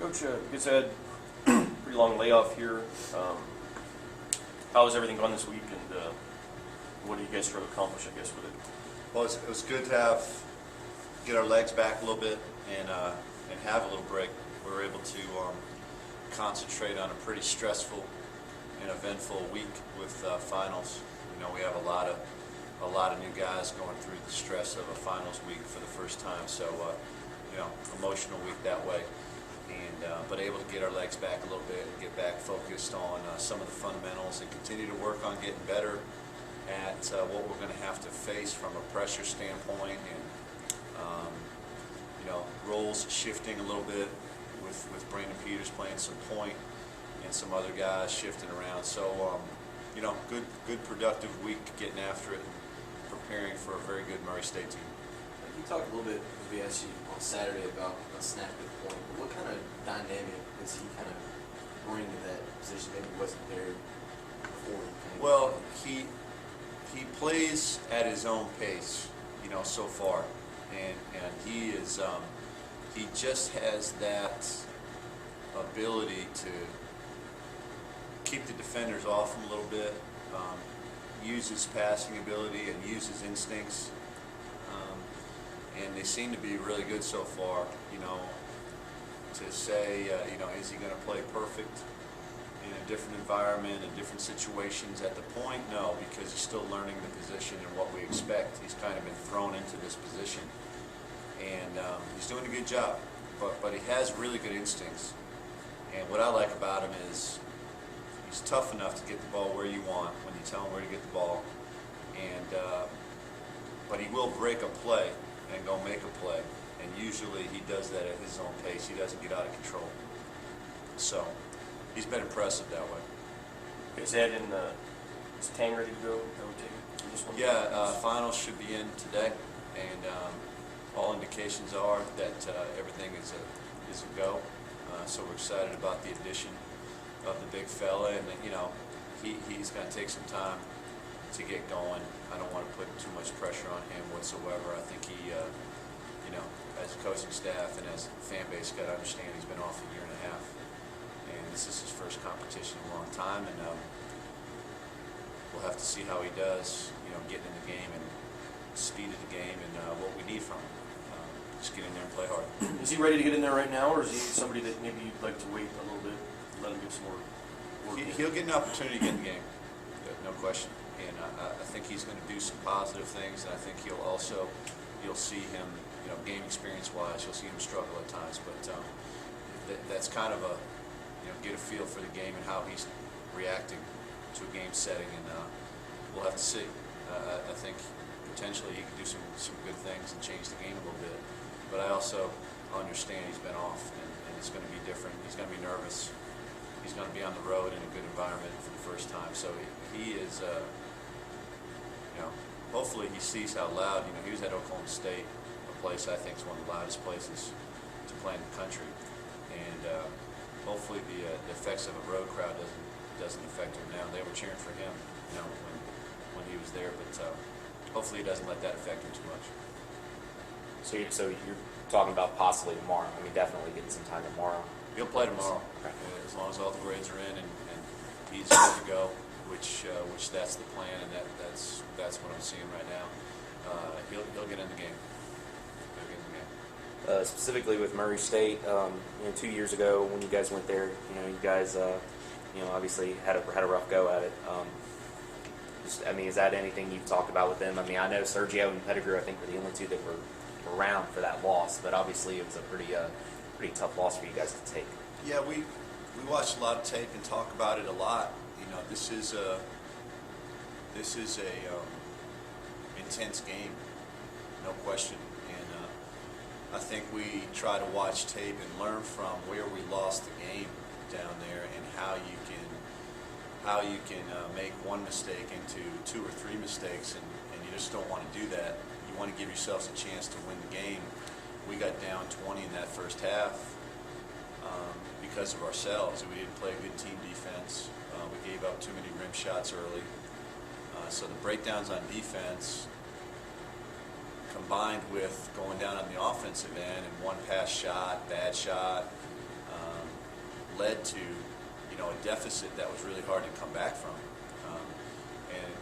Coach, you guys had a pretty long layoff here. How has everything gone this week, and what do you guys try to accomplish, I guess, with it? Well, it was good to get our legs back a little bit and have a little break. We were able to concentrate on a pretty stressful and eventful week with finals. You know, we have a lot of new guys going through the stress of a finals week for the first time. So, you know, emotional week that way. But able to get our legs back a little bit and get back focused on some of the fundamentals and continue to work on getting better at what we're going to have to face from a pressure standpoint, and you know, roles shifting a little bit with Brandon Peters playing some point and some other guys shifting around. So you know, good productive week getting after it and preparing for a very good Murray State team. You talked a little bit, as we asked you on Saturday, about a snap at point, but what kind of dynamic does he kind of bring to that position? Maybe wasn't there before he came. Well, he plays at his own pace, you know, so far, and he is he just has that ability to keep the defenders off him a little bit, use his passing ability and use his instincts. And they seem to be really good so far. You know, to say, you know, is he going to play perfect in a different environment, in different situations at the point? No, because he's still learning the position and what we expect. He's kind of been thrown into this position, and he's doing a good job. But he has really good instincts. And what I like about him is he's tough enough to get the ball where you want when you tell him where to get the ball. And but he will break a play and go make a play, and usually he does that at his own pace. He doesn't get out of control. So he's been impressive that way. Is that is Tang ready to go? Yeah, finals should be in today, and all indications are that everything is a go. So we're excited about the addition of the big fella, and you know, he's going to take some time to get going. I don't want to put too much pressure on him whatsoever. I think he, you know, as a coaching staff and as a fan base, got to understand he's been off a year and a half, and this is his first competition in a long time, and we'll have to see how he does, you know, getting in the game and speed of the game and what we need from him. Just get in there and play hard. Is he ready to get in there right now, or is he somebody that maybe you'd like to wait a little bit, let him get some more work? He'll get an opportunity to get in the game, no question. And I think he's going to do some positive things, and I think you'll see him, you know, game experience-wise, you'll see him struggle at times. But that's kind of a, you know, get a feel for the game and how he's reacting to a game setting, and we'll have to see. I think potentially he could do some good things and change the game a little bit. But I also understand he's been off, and it's going to be different. He's going to be nervous. He's going to be on the road in a good environment for the first time. So he is, you know, hopefully he sees how loud, you know, he was at Oklahoma State, a place I think is one of the loudest places to play in the country. And hopefully the effects of a road crowd doesn't affect him now. They were cheering for him, you know, when he was there, but hopefully he doesn't let that affect him too much. So you're talking about possibly tomorrow. I mean, definitely getting some time tomorrow. He'll play tomorrow, okay, as long as all the grades are in and he's good to go, which that's the plan, and that's what I'm seeing right now. He'll get in the game. He'll get in the game. Specifically with Murray State, you know, 2 years ago when you guys went there, you know, you guys, you know, obviously had a rough go at it. I mean, is that anything you've talked about with them? I mean, I know Sergio and Pettigrew, I think, were the only two that were around for that loss, but obviously it was a pretty tough loss for you guys to take. Yeah, we watch a lot of tape and talk about it a lot. You know, this is a intense game, no question. And I think we try to watch tape and learn from where we lost the game down there, and how you can make one mistake into 2 or 3 mistakes, and you just don't want to do that. You want to give yourselves a chance to win the game. We got down 20 in that first half because of ourselves. We didn't play a good team defense. We gave up too many rim shots early. So the breakdowns on defense, combined with going down on the offensive end and one pass shot, bad shot, led to, you know, a deficit that was really hard to come back from. And,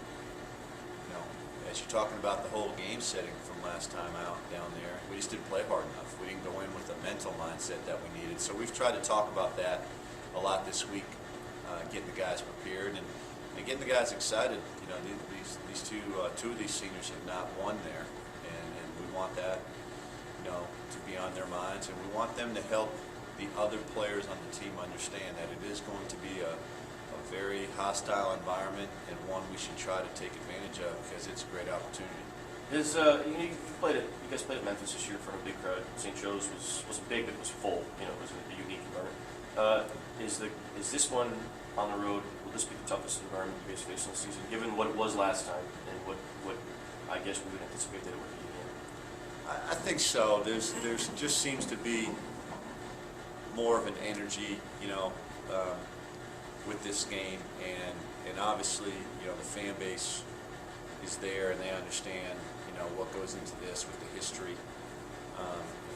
you know, as you're talking about the whole game setting from last time out down there, we just didn't play hard enough. We didn't go in with the mental mindset that we needed. So we've tried to talk about that a lot this week, getting the guys prepared and getting the guys excited. You know, these two of these seniors have not won there, and we want that, you know, to be on their minds, and we want them to help the other players on the team understand that it is going to be a very hostile environment and one we should try to take advantage of because it's a great opportunity. You guys played at Memphis this year in front of a big crowd. St. Joe's wasn't big, but it was full. You know, it was a unique environment. Is this one on the road? Will this be the toughest environment you guys face this season, given what it was last time and what I guess we would anticipate that it would be again? I think so. There's just seems to be more of an energy, you know, with this game, and obviously, you know, the fan base is there and they understand, you know, what goes into this with the history.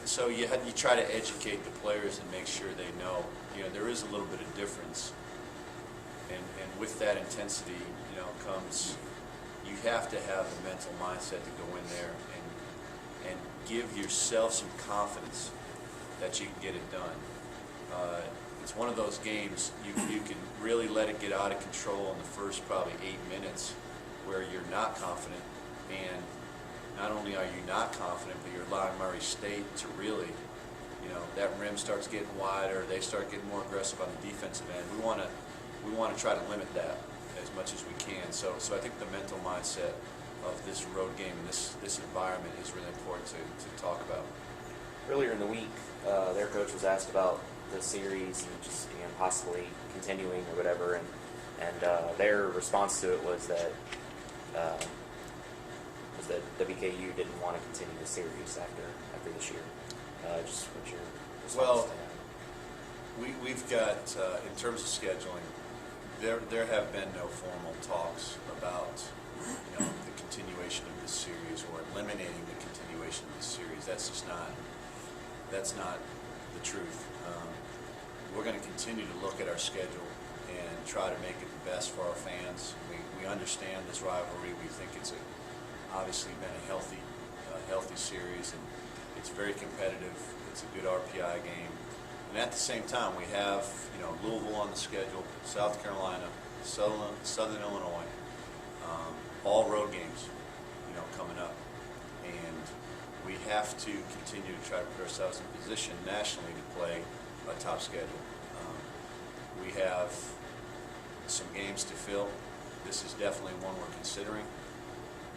So you try to educate the players and make sure they know, you know, there is a little bit of difference, and with that intensity, you know, comes, you have to have the mental mindset to go in there and give yourself some confidence that you can get it done. It's one of those games you can really let it get out of control in the first probably 8 minutes where you're not confident, and not only are you not confident, but you're allowing Murray State to really, you know, that rim starts getting wider, they start getting more aggressive on the defensive end. We want to try to limit that as much as we can. So I think the mental mindset of this road game and this environment is really important to talk about. Earlier in the week, their coach was asked about the series and just, you know, possibly continuing or whatever, and their response to it was that WKU didn't want to continue the series after this year. Just what's your response Well, to that? we've got, in terms of scheduling, there have been no formal talks about, you know, the continuation of this series or eliminating the continuation of this series. That's not the truth. We're going to continue to look at our schedule and try to make it the best for our fans. We understand this rivalry. We think it's obviously been a healthy series, and it's very competitive. It's a good RPI game. And at the same time, we have, you know, Louisville on the schedule, South Carolina, Southern Illinois, all road games, you know, coming up. And we have to continue to try to put ourselves in position nationally to play a top schedule. We have some games to fill. This is definitely one we're considering,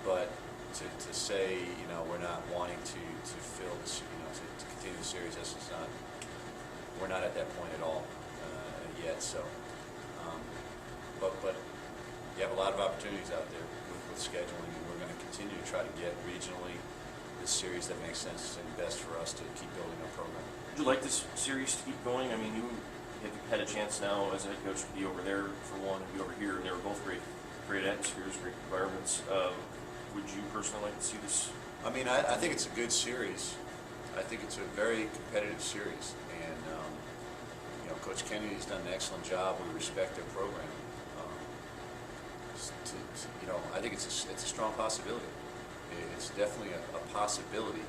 but to say, you know, we're not wanting to fill this, you know, to continue the series, this is not, we're not at that point at all yet. So, but you have a lot of opportunities out there with scheduling, and we're going to continue to try to get regionally this series that makes sense and best for us to keep building our program. Would you like this series to keep going? I mean, you have had a chance now as a head coach to be over there for one and be over here, and they were both great atmospheres, great environments. Would you personally like to see this? I mean, I think it's a good series. I think it's a very competitive series, and you know, Coach Kennedy has done an excellent job. We respect their program. You know, I think it's a strong possibility. It's definitely a possibility.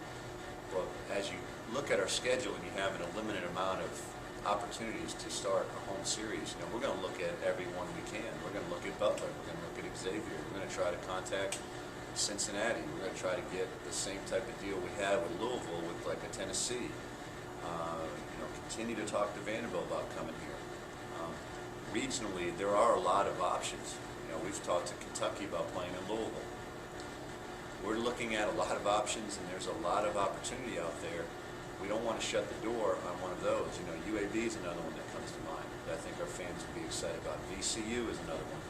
But as you look at our schedule and you have a limited amount of opportunities to start a home series, you know, we're going to look at everyone we can. We're going to look at Butler. We're going to look at Xavier. We're going to try to contact Cincinnati. We're going to try to get the same type of deal we had with Louisville, with like a Tennessee. You know, continue to talk to Vanderbilt about coming here. Regionally, there are a lot of options. You know, we've talked to Kentucky about playing in Louisville. We're looking at a lot of options, and there's a lot of opportunity out there. We don't want to shut the door on one of those. You know, UAB is another one that comes to mind that I think our fans would be excited about. VCU is another one.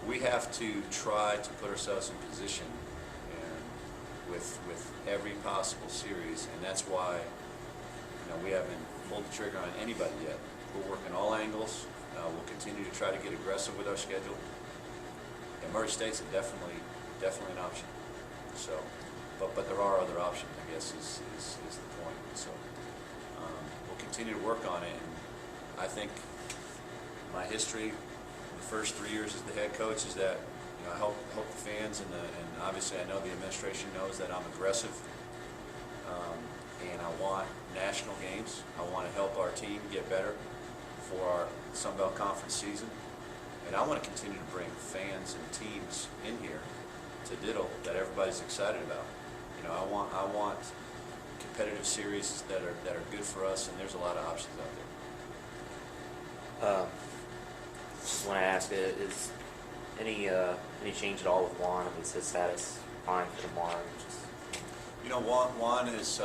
We have to try to put ourselves in position with every possible series, and that's why, you know, we haven't pulled the trigger on anybody yet. We're working all angles. We'll continue to try to get aggressive with our schedule. And Murray State's definitely an option. So, but there are other options, I guess, is the point. So we'll continue to work on it, and I think my history, the first 3 years as the head coach, is that I hope the fans and obviously I know the administration knows that I'm aggressive, and I want national games. I want to help our team get better for our Sun Belt Conference season, and I want to continue to bring fans and teams in here to Diddle that everybody's excited about. I want competitive series that are good for us, and there's a lot of options out there. Just want to ask, is any change at all with Juan? Is his status fine for tomorrow? Juan is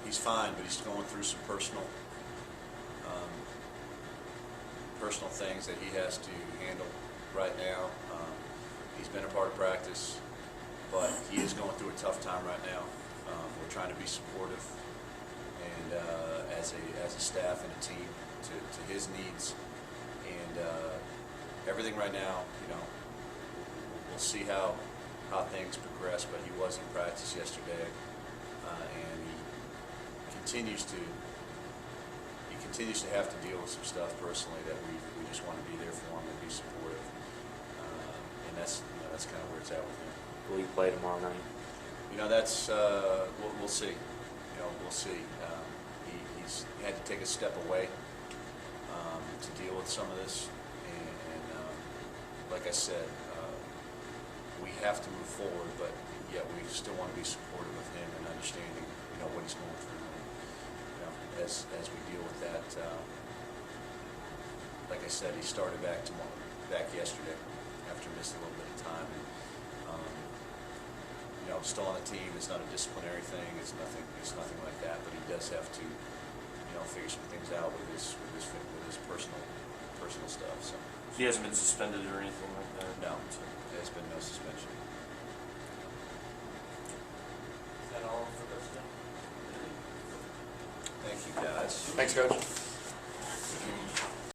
he's fine, but he's going through some personal things that he has to handle right now. He's been a part of practice, but he is going through a tough time right now. We're trying to be supportive, and as a staff and a team to his needs, and everything right now. We'll see how things progress, but he was in practice yesterday, and he continues to have to deal with some stuff personally that we just want to be there for him and be supportive, and that's kind of where it's at with him. Will he play tomorrow night? That's we'll see. We'll see. He had to take a step away to deal with some of this, and like I said, we have to move forward, but yet we still want to be supportive of him and understanding, what he's going through. And, as we deal with that, like I said, he started back yesterday after missing a little bit of time. And, still on the team. It's not a disciplinary thing. It's nothing like that. But he does have to, figure some things out with his personal stuff. So He hasn't been suspended or anything like that? no, there's been no suspension. Is that all for us? Thank you, guys. Thanks, Coach.